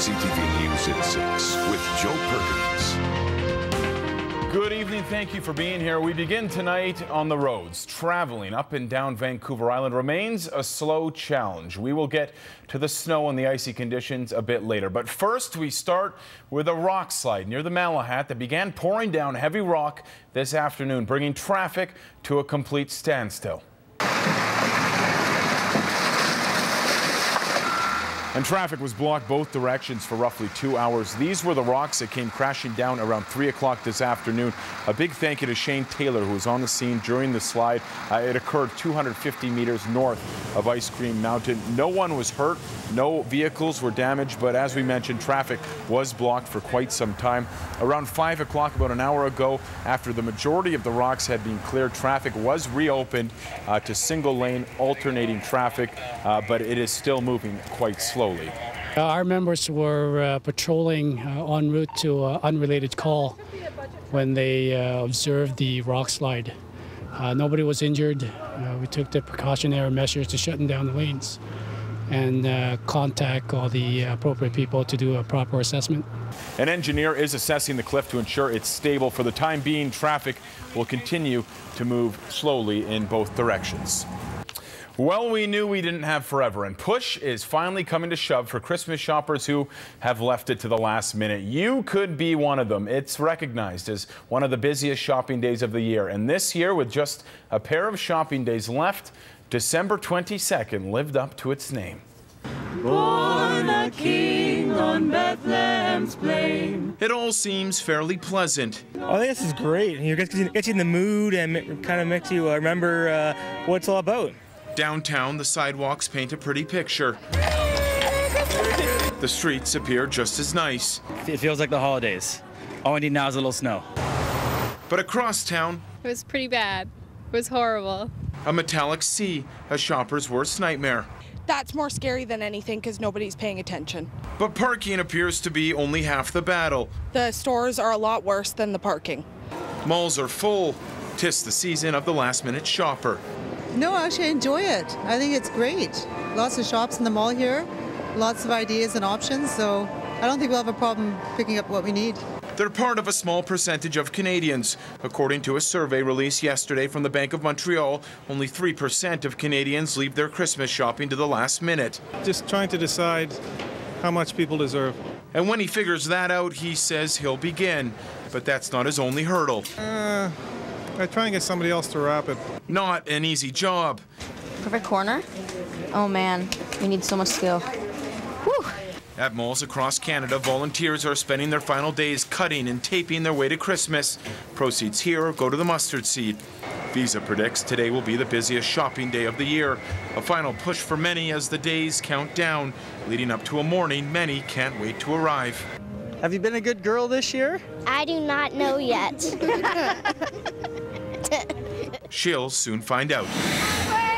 CTV News at 6 with Joe Perkins. Good evening. Thank you for being here. We begin tonight on the roads. Traveling up and down Vancouver Island remains a slow challenge. We will get to the snow and the icy conditions a bit later. But first, we start with a rock slide near the Malahat that began pouring down heavy rock this afternoon, bringing traffic to a complete standstill. And traffic was blocked both directions for roughly 2 hours. These were the rocks that came crashing down around 3 o'clock this afternoon. A big thank you to Shane Taylor, who was on the scene during the slide. It occurred 250 meters north of Ice Cream Mountain. No one was hurt, no vehicles were damaged, but as we mentioned, traffic was blocked for quite some time. Around 5 o'clock, about an hour ago, after the majority of the rocks had been cleared, traffic was reopened to single-lane alternating traffic, but it is still moving quite slowly. Our members were patrolling en route to an unrelated call when they observed the rock slide. Nobody was injured. We took the precautionary measures to shutting down the lanes and contact all the appropriate people to do a proper assessment. An engineer is assessing the cliff to ensure it's stable. For the time being, traffic will continue to move slowly in both directions. Well, we knew we didn't have forever, and push is finally coming to shove for Christmas shoppers who have left it to the last minute. You could be one of them. It's recognized as one of the busiest shopping days of the year, and this year, with just a pair of shopping days left, December 22nd lived up to its name. Born a king on Bethlehem's plain. It all seems fairly pleasant. I think this is great. It gets you in the mood and kind of makes you remember what it's all about. Downtown, the sidewalks paint a pretty picture. The streets appear just as nice. It feels like the holidays. All we need now is a little snow. But across town, it was pretty bad. It was horrible. A metallic sea, a shopper's worst nightmare. That's more scary than anything because nobody's paying attention. But parking appears to be only half the battle. The stores are a lot worse than the parking. Malls are full. 'Tis the season of the last-minute shopper. No, actually I enjoy it. I think it's great. Lots of shops in the mall here, lots of ideas and options, so I don't think we'll have a problem picking up what we need. They're part of a small percentage of Canadians. According to a survey released yesterday from the Bank of Montreal, only 3% of Canadians leave their Christmas shopping to the last minute. Just trying to decide how much people deserve. And when he figures that out, he says he'll begin. But that's not his only hurdle. I try and get somebody else to wrap it. Not an easy job. Perfect corner? Oh man, we need so much skill. Whew. At malls across Canada, volunteers are spending their final days cutting and taping their way to Christmas. Proceeds here go to the mustard seed. Visa predicts today will be the busiest shopping day of the year. A final push for many as the days count down. Leading up to a morning many can't wait to arrive. Have you been a good girl this year? I do not know yet. She'll soon find out. 21.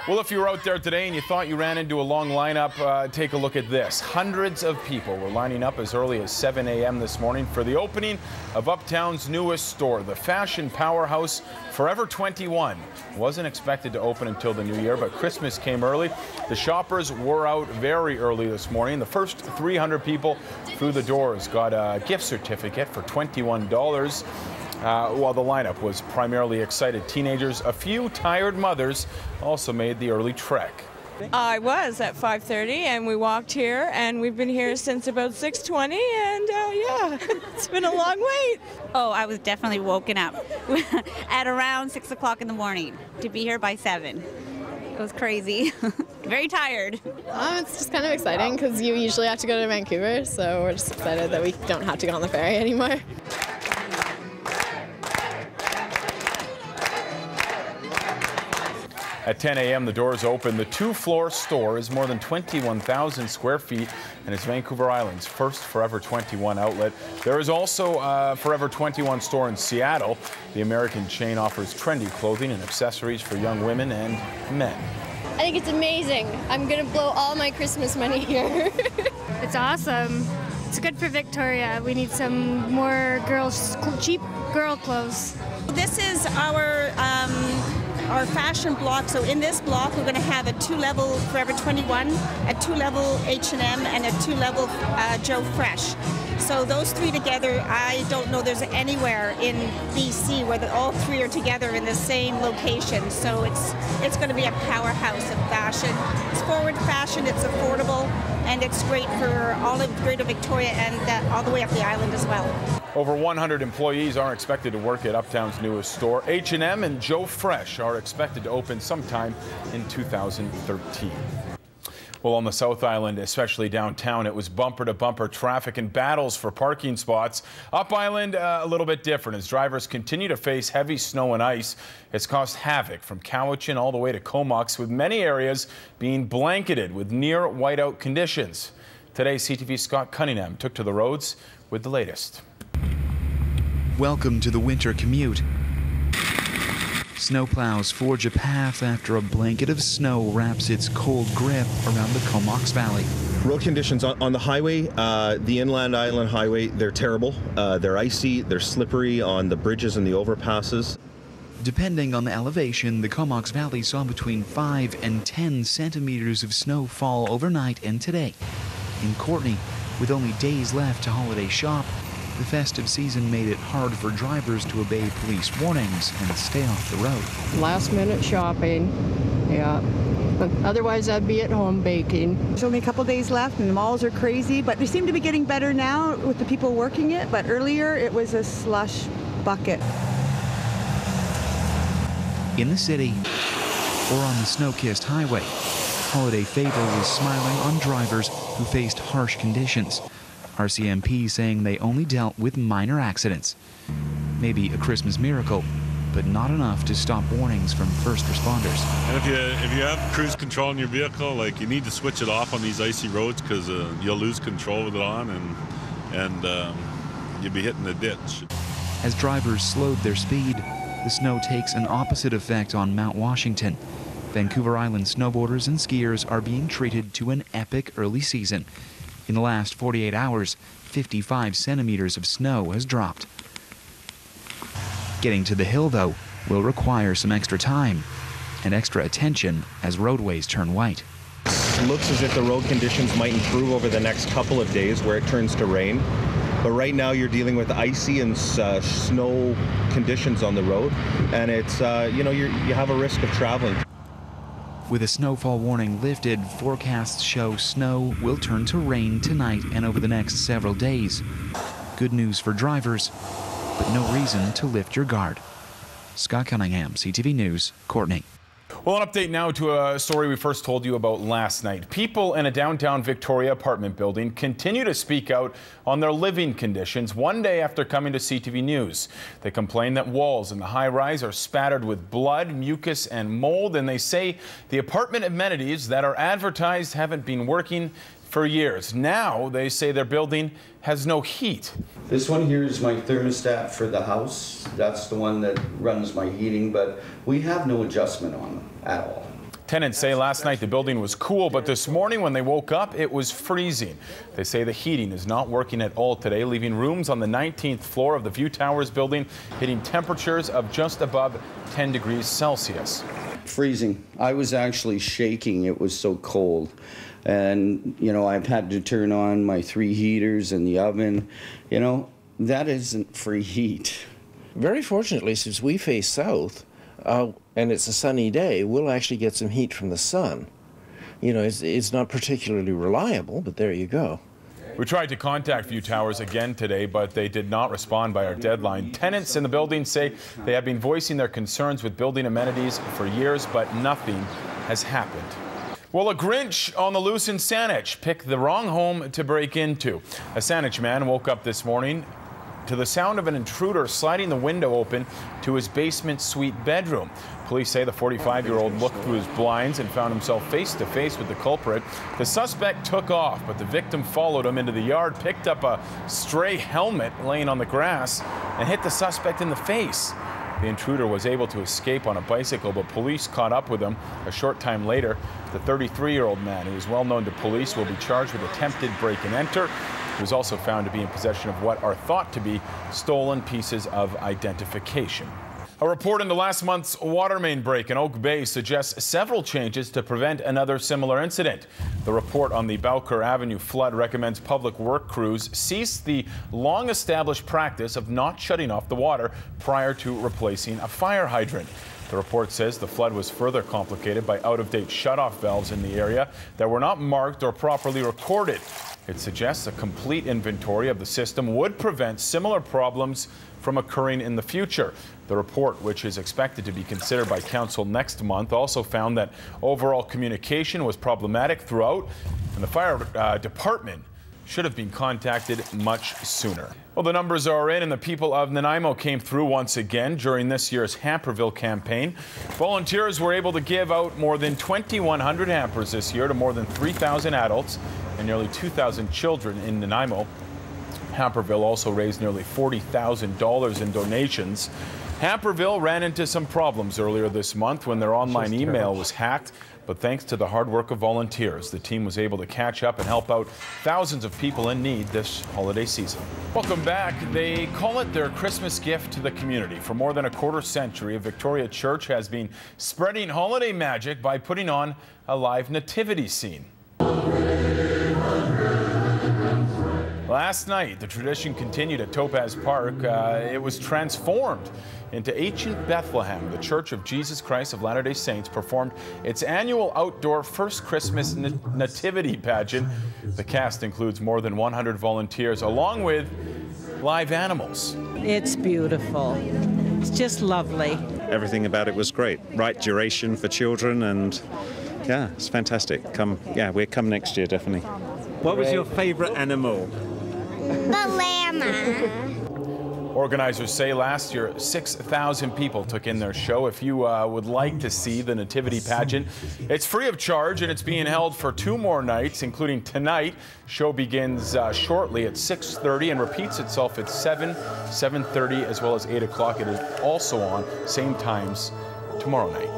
Well, if you were out there today and you thought you ran into a long lineup, take a look at this. Hundreds of people were lining up as early as 7 a.m. this morning for the opening of Uptown's newest store, the fashion powerhouse Forever 21. Wasn't expected to open until the new year, but Christmas came early. The shoppers were out very early this morning. The first 300 people through the doors got a gift certificate for $21. While the lineup was primarily excited teenagers, a few tired mothers also made the early trek. I was at 5:30 and we walked here and we've been here since about 6:20 and yeah, it's been a long wait. Oh, I was definitely woken up at around 6 o'clock in the morning to be here by 7. It was crazy. Very tired. It's just kind of exciting because you usually have to go to Vancouver, so we're just excited that we don't have to go on the ferry anymore. At 10 a.m., the doors open. The two-floor store is more than 21,000 square feet and is Vancouver Island's first Forever 21 outlet. There is also a Forever 21 store in Seattle. The American chain offers trendy clothing and accessories for young women and men. I think it's amazing. I'm going to blow all my Christmas money here. It's awesome. It's good for Victoria. We need some more cheap girl clothes. This is our our fashion block. So in this block, we're going to have a 2-level Forever 21, a 2-level H&M, and a 2-level Joe Fresh. So those three together, I don't know there's anywhere in BC where all three are together in the same location. So it's going to be a powerhouse of fashion. It's forward fashion, it's affordable, and it's great for all of Greater Victoria and all the way up the island as well. Over 100 employees are expected to work at Uptown's newest store. H&M and Joe Fresh are expected to open sometime in 2013. Well, on the South Island, especially downtown, it was bumper-to-bumper traffic and battles for parking spots. Up Island, a little bit different as drivers continue to face heavy snow and ice. It's caused havoc from Cowichan all the way to Comox, with many areas being blanketed with near whiteout conditions. Today, CTV's Scott Cunningham took to the roads with the latest. Welcome to the winter commute. Snowplows forge a path after a blanket of snow wraps its cold grip around the Comox Valley. Road conditions on the highway, the Inland Island Highway, they're terrible. They're icy, they're slippery on the bridges and the overpasses. Depending on the elevation, the Comox Valley saw between 5 and 10 centimeters of snow fall overnight and today. In Courtenay, with only days left to holiday shop, the festive season made it hard for drivers to obey police warnings and stay off the road. Last-minute shopping, yeah. Otherwise, I'd be at home baking. There's only a couple days left, and the malls are crazy, but they seem to be getting better now with the people working it. But earlier, it was a slush bucket. In the city, or on the snow-kissed highway, Holiday Favor was smiling on drivers who faced harsh conditions. RCMP saying they only dealt with minor accidents. Maybe a Christmas miracle, but not enough to stop warnings from first responders. And if you have cruise control in your vehicle, like, you need to switch it off on these icy roads, because you'll lose control with it on and you'll be hitting the ditch. As drivers slowed their speed, the snow takes an opposite effect on Mount Washington. Vancouver Island snowboarders and skiers are being treated to an epic early season. In the last 48 hours, 55 centimeters of snow has dropped. Getting to the hill, though, will require some extra time and extra attention as roadways turn white. It looks as if the road conditions might improve over the next couple of days where it turns to rain. But right now you're dealing with icy and snow conditions on the road, and it's, you have a risk of traveling. With a snowfall warning lifted, forecasts show snow will turn to rain tonight and over the next several days. Good news for drivers, but no reason to lift your guard. Scott Cunningham, CTV News, Courtenay. Well, an update now to a story we first told you about last night. People in a downtown Victoria apartment building continue to speak out on their living conditions one day after coming to CTV News. They complain that walls in the high-rise are spattered with blood, mucus, and mold, and they say the apartment amenities that are advertised haven't been working for years. Now they say their building has no heat. This one here is my thermostat for the house. That's the one that runs my heating, but we have no adjustment on them at all. Tenants say last night the building was cool, but this morning when they woke up, it was freezing. They say the heating is not working at all today, leaving rooms on the 19th floor of the View Towers building hitting temperatures of just above 10 degrees Celsius. Freezing. I was actually shaking. It was so cold. And, I've had to turn on my 3 heaters and the oven. That isn't free heat. Very fortunately, since we face south, and it's a sunny day, we'll actually get some heat from the sun. It's not particularly reliable, but there you go. We tried to contact View Towers again today, but they did not respond by our deadline. Tenants in the building say they have been voicing their concerns with building amenities for years, but nothing has happened. Well, a Grinch on the loose in Saanich picked the wrong home to break into. A Saanich man woke up this morning to the sound of an intruder sliding the window open to his basement suite bedroom. Police say the 45-year-old looked through his blinds and found himself face-to-face with the culprit. The suspect took off, but the victim followed him into the yard, picked up a stray helmet laying on the grass, and hit the suspect in the face. The intruder was able to escape on a bicycle, but police caught up with him. A short time later, the 33-year-old man, who is well known to police, will be charged with attempted break-and-enter. He was also found to be in possession of what are thought to be stolen pieces of identification. A report into last month's water main break in Oak Bay suggests several changes to prevent another similar incident. The report on the Bowker Avenue flood recommends public work crews cease the long-established practice of not shutting off the water prior to replacing a fire hydrant. The report says the flood was further complicated by out-of-date shutoff valves in the area that were not marked or properly recorded. It suggests a complete inventory of the system would prevent similar problems from occurring in the future. The report, which is expected to be considered by Council next month, also found that overall communication was problematic throughout, and the fire department should have been contacted much sooner. Well, the numbers are in, and the people of Nanaimo came through once again during this year's Hamper Ville campaign. Volunteers were able to give out more than 2,100 hampers this year to more than 3,000 adults and nearly 2,000 children in Nanaimo. Hamper Ville also raised nearly $40,000 in donations. Hamper Ville ran into some problems earlier this month when their online email was hacked, but thanks to the hard work of volunteers, the team was able to catch up and help out thousands of people in need this holiday season. Welcome back. They call it their Christmas gift to the community. For more than a quarter century, Victoria Church has been spreading holiday magic by putting on a live nativity scene. Last night, the tradition continued at Topaz Park. It was transformed into ancient Bethlehem. The Church of Jesus Christ of Latter-day Saints performed its annual outdoor First Christmas Nativity pageant. The cast includes more than 100 volunteers, along with live animals. It's beautiful. It's just lovely. Everything about it was great. Right duration for children, and yeah, it's fantastic. We'll come next year, definitely. What was your favorite animal? The llama. Organizers say last year 6,000 people took in their show. If you would like to see the Nativity pageant, it's free of charge, and it's being held for 2 more nights, including tonight. Show begins shortly at 6:30 and repeats itself at 7, 7:30, as well as 8 o'clock. It is also on same times tomorrow night.